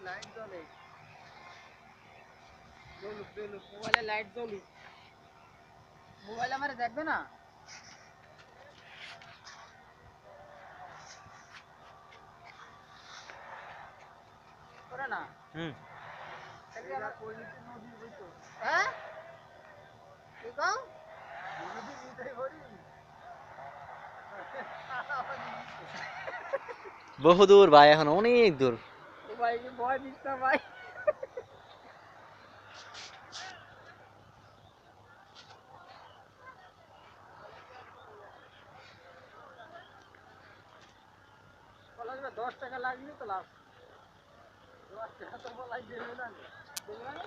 Light জ্বলে মোবাইলে light জ্বলি মোবাইল আমার দেখবে না করে না হ্যাঁ বহু দূর ভাই, এখন অনেক দূর। ভাই ভয় দিস না ভাই বলা 10 টাকা লাগলে তো লাভ 10 টাকা তো বলাই দেবে না দেবে না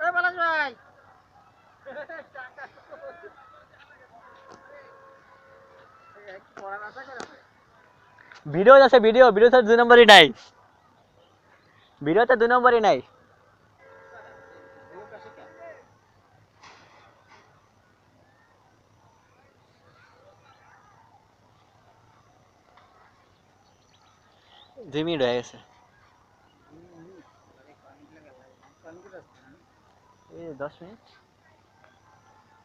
এই বলাস ভাই ভিডিও আছে, ভিডিওতে 2 নম্বরই নাই, ভিডিওতে 2 নম্বরই নাই। মিনিট হয়ে গেছে। এই 10 মিনিট,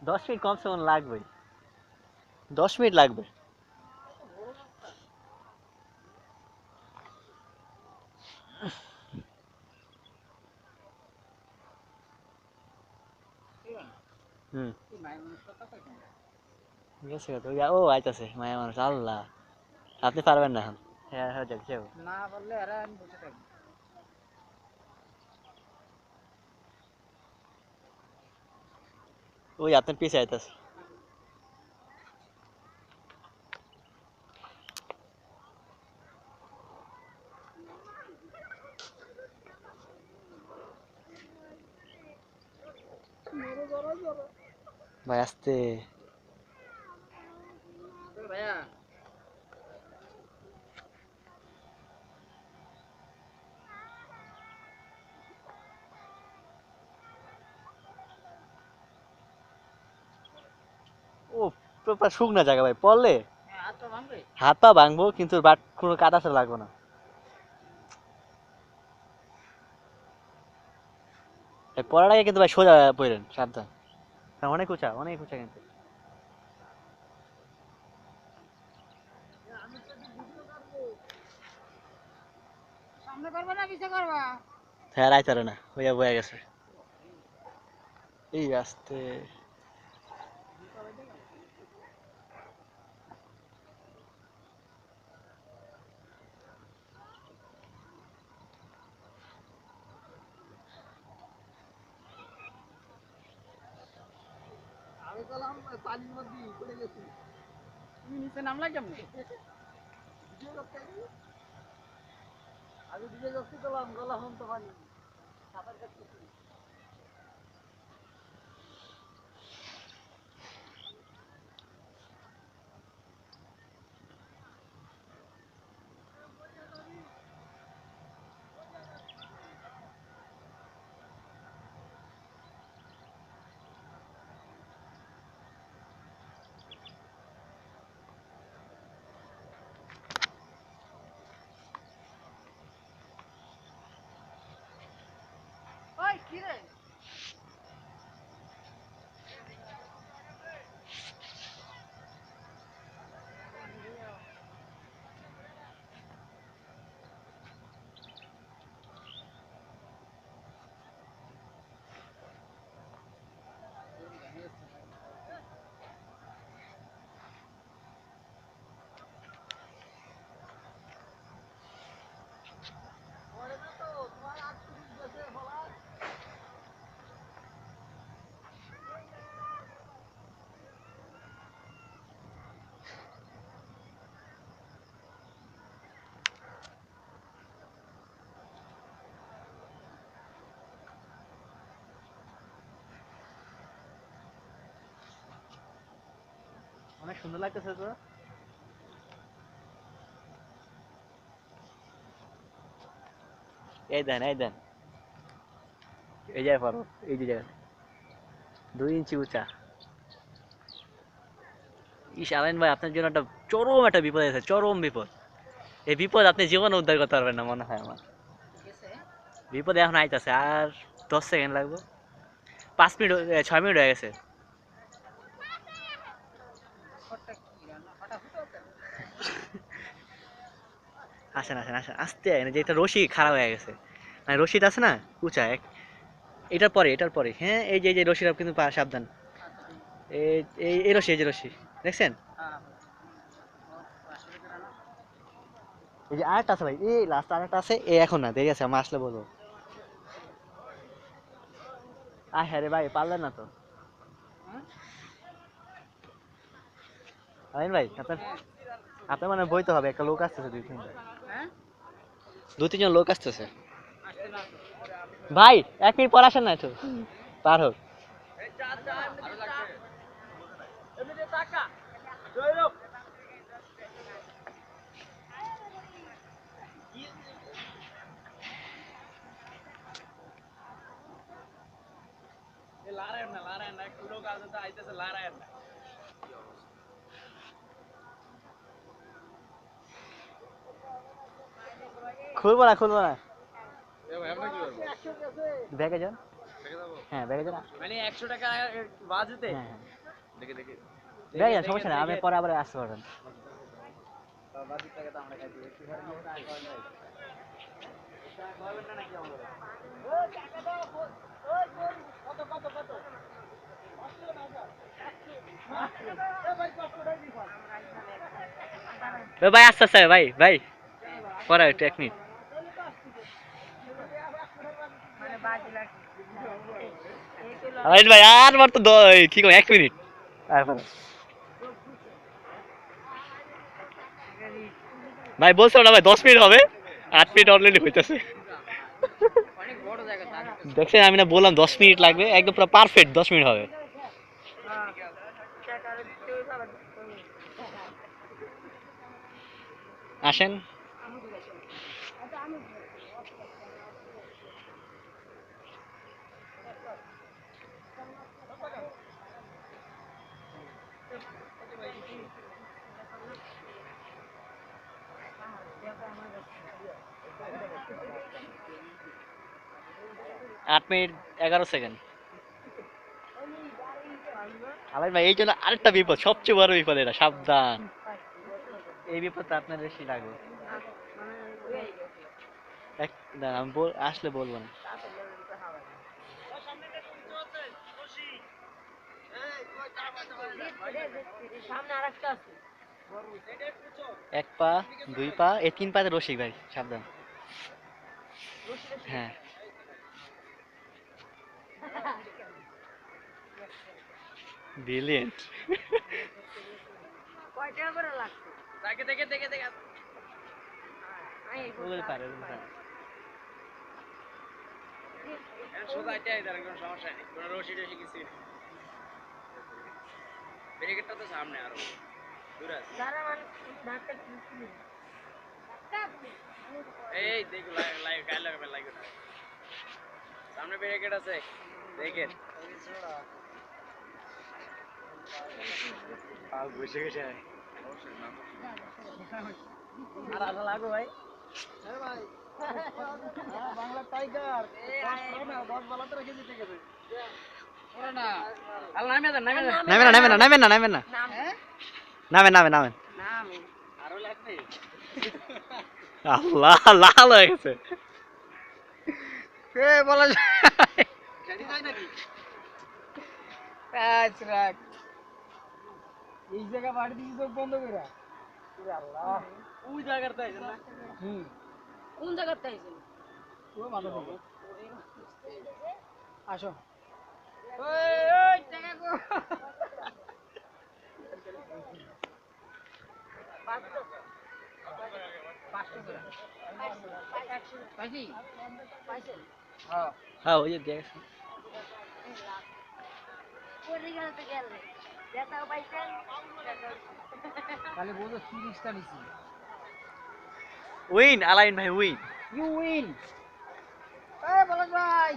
10 মিনিট কমসে কম লাগবে, 10 মিনিট লাগবে। হুম গেছে তো, ও আইতাছে মায়া মানুষ, আল্লাহ আপনি পারবেন না এখন। হ্যাঁ হ্যাঁ দেখছো না বললে এরা আমি বসে থাকি ওই আপনার পিছে আইতাছে। ভাই আসতে ভাইয়া ও প্রপার শুকনা জায়গা ভাই, পড়লে হাত তো ভাঙবে হাত পা ভাঙবো, কিন্তু বাট কোনো কাদা ছাড়া লাগবে না। পড়ার আগে কিন্তু ভাই সোজা পড়েন, সাবধান, কারণ অনেক উঁচা, অনেক উঁচা কিন্তু। সামনে করবে না পিছে করবা হ্যাঁ রাইতারে না, হইয়া বয়ে গেছে। এই আসতে আমি গেলাম পানির মধ্যে পড়ে গেছি তুমি নিচে নামলা কেমন আমি দিকে যাচ্ছি গেলাম গলা হন তো পানি সাঁতার কাটতেছি ওই কি রে পড়ে না তো তোমার 38 গেছে ফলা অনেক সুন্দর লাগতেছে তো। এই দেন এই দেন, এই যায় পারো, এই যে জায়গা 2 ইঞ্চি উঁচা। ইস আলাইন ভাই, আপনার জন্য একটা চরম একটা বিপদ আছে, চরম বিপদ। এই বিপদ আপনি জীবনে উদ্ধার করতে পারবেন না মনে হয় আমার। বিপদ এখন আইতাছে, আর 10 সেকেন্ড লাগবে। 5 মিনিট, 6 মিনিট হয়ে গেছে। আসেন আসেন আসেন, আস্তে আইন, যে এটা রশি খারাপ হয়ে গেছে। মানে রশিটা আছে না উঁচা এক, এটার পরে হ্যাঁ, এই যে রশিটা কিন্তু সাবধান। এই এই রশি, এই যে রশি দেখছেন, এই যে আরেকটা আছে ভাই, এই লাস্ট আরেকটা আছে, এই এখন না, দেরি আছে, আমরা আসলে বলবো। হ্যাঁ রে ভাই, পারলেন না তো। আলাইন ভাই, আপনার আপনার মানে বইতে হবে, একটা লোক আসতেছে, 2-3 জন লোক আসতেছে। ভাই 1 মিনিট পর আসেন না একটু, পার হোক। খুলবো না, খুলবো না, ব্যাগে যান। হ্যাঁ ব্যাগে যান, মানে 100 টাকা বাজেতে। হ্যাঁ হ্যাঁ ব্যাগে যান, সমস্যা নেই, আপনি পরে আবার আসতে পারবেন। বাজেট টাকা তো আমরা খাইছি একটু ঘরে নিয়ে টাকা খাওয়াই নাই। খাওয়াবেন না নাকি আমাদের? ওই টাকা দাও, ওই কত কত কত? ভাই আস্তে আস্তে, ভাই ভাই পরে একটু 1 মিনিট। আলাইন ভাই আর মাত্র কি কই 1 মিনিট। তারপরে ভাই বলছো না ভাই 10 মিনিট হবে, 8 মিনিট অলরেডি হইতাছে। অনেক বড় জায়গা থাকে। দেখছেন, আমি না বললাম 10 মিনিট লাগবে, একদম পুরো পারফেক্ট 10 মিনিট হবে। আসেন। আট মিনিট 11 সেকেন্ড। আলাইন ভাই এই জন্য আরেকটা বিপদ, সবচেয়ে বড় বিপদ এটা, সাবধান। এই বিপদটা আপনার বেশি লাগবে। দাঁড়ান, আমি আসলে বলবো না। এক পা, 2 পা, এই 3 পাতে রসিক ভাই, সাবধান। হ্যাঁ ব্রিলিয়েন্ট। দেখে দেখে দেখে দেখে। ওগুলো পারে, ওগুলো পারে। সোজা এটাই দাঁড়ান, কোনো সমস্যা নেই, কোনো রশি টশি কিছুই নেই। ব্রেকেটটা তো সামনে আরো দূর আছে। এই দেখো লাইভ গায়ে লাগাবে লাগবে না, সামনে ব্রেকেট আছে দেখেন। বসে গেছে আর আধা লাগো ভাই। ভাই বাংলা টাইগার 10 বলা তো রেখে দিতে গেছে না। আল নামে দেন, নামে দেন, নামেন না, নামেন না, নামেন না, নামেন না, নামেন নামেন নামেন। নাম আরো লাগবে। আল্লাহ, লাল হয়ে গেছে। কে বলা যায় গাড়ি যায় নাকি? প্যাচ রাখ, এই জায়গা বাড়ি দিছি চোখ বন্ধ কইরা। আল্লাহ, ওই জায়গাটা আইছেন না? কোন জায়গাতে আইছেন? ও মাথা দিকে আসো। ওই ওই টাকা কো হ্যাঁ ওই যে দিয়ে গেছে। তাহলে বোঝো 30টা নিছি। উইন আলাইন ভাই উইন। You win. এই বলদ ভাই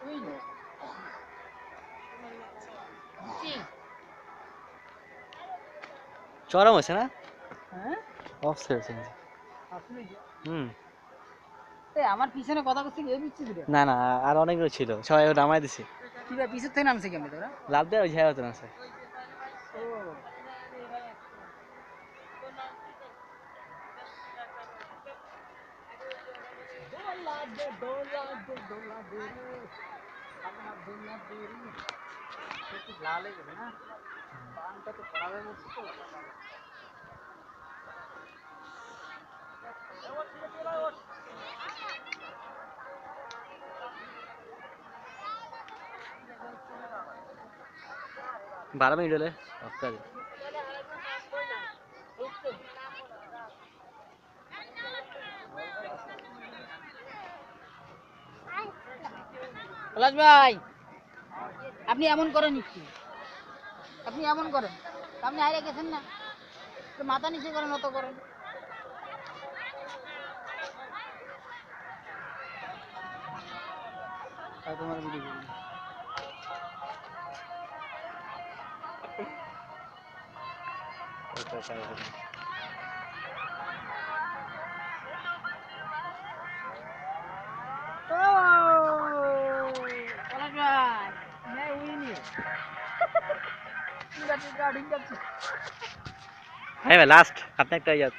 উইন। চরম হয়েছে না? হ্যাঁ অফ হয়েছে। আসলে হুম। এই আমার পিছনে কথা কইছিস এই বিচ্ছি দিরে। না না আর অনেকগুলো ছিল, সবাই নামাই দিছে। কি ভাই পিছন থেকে নামছে কেমনে তোরা? লাভ দেওয়া ওই ঝাড়া হতো না স্যার। ও দোলা দে দোলা দে দোলা দে রে আমার দোলা দে রে একটু লাল হয়ে গেছে না পানটা তো খরাবের মধ্যে তো बारह मिनट হলে অফ করে দে। পলাশ ভাই আপনি এমন করেন একটু আপনি এমন করেন আপনি আইরে গেছেন না তো মাথা নিচে করেন অত করেন আর তোমার ভিডিও করি পলাশ ভাই मैं উইনি ঠিক আছে গাড়ি যাচ্ছে হ্যাঁ ভাই লাস্ট আপনি একটা ইয়া